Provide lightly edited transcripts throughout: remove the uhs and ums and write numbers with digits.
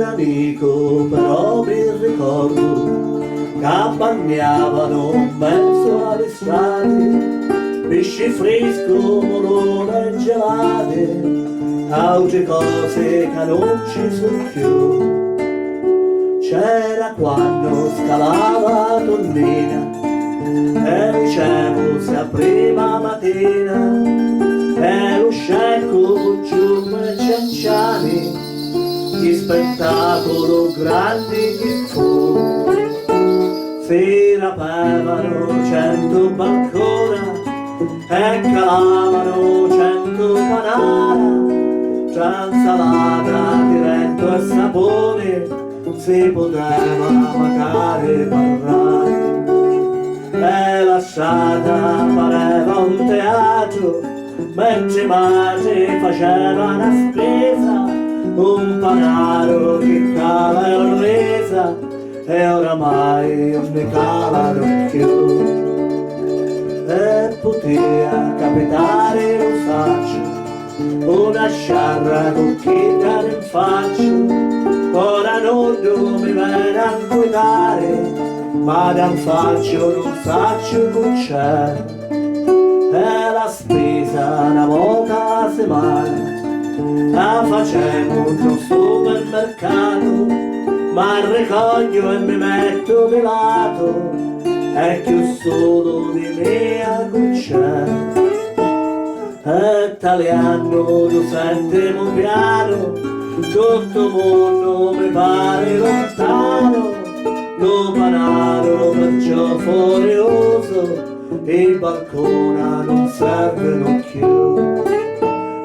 Amico, però mi ricordo che abbagnavano in mezzo alle strade pesci fresco, morone e gelate, altre cose che non ci sono più. C'era quando scalava Tonnina e dicevo se a prima mattina e lo scecco con giù e cianciani gli spettacolo grandi che fu. Si rapevano 100 balcona e calavano 100 panara, tra insalata diretto e sapone si poteva magari parlare. E la strada pareva un teatro mentre madre faceva una spesa, un panaro che cala e l'olesa e oramai non ne calano più. E poteva capitare, lo saccio, una sciarra con chi dare in faccia. Ora non mi viene a guidare, ma da un faccio non saccio con c'è. E la spesa una volta a settimana la facevo in supermercato, ma ricoglio e mi metto di lato e più solo di me a cucciare. E italiano lo sentiamo piano, tutto il mondo mi pare lontano, lo panaro perciò furioso, il balcone non servono più.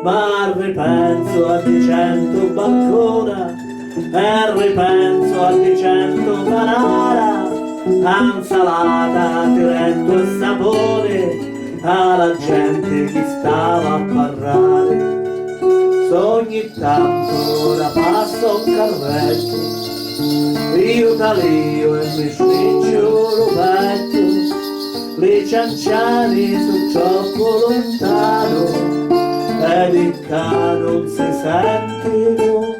Ma ripenso a di 100 balcona e ripenso a di 100 panara, a insalata diretto e sapore, alla gente che stava a parlare. Ogni tanto ora passo un carretto, io talio e mi stringo lo petto, le cianciane sono troppo lontano ed il non si sente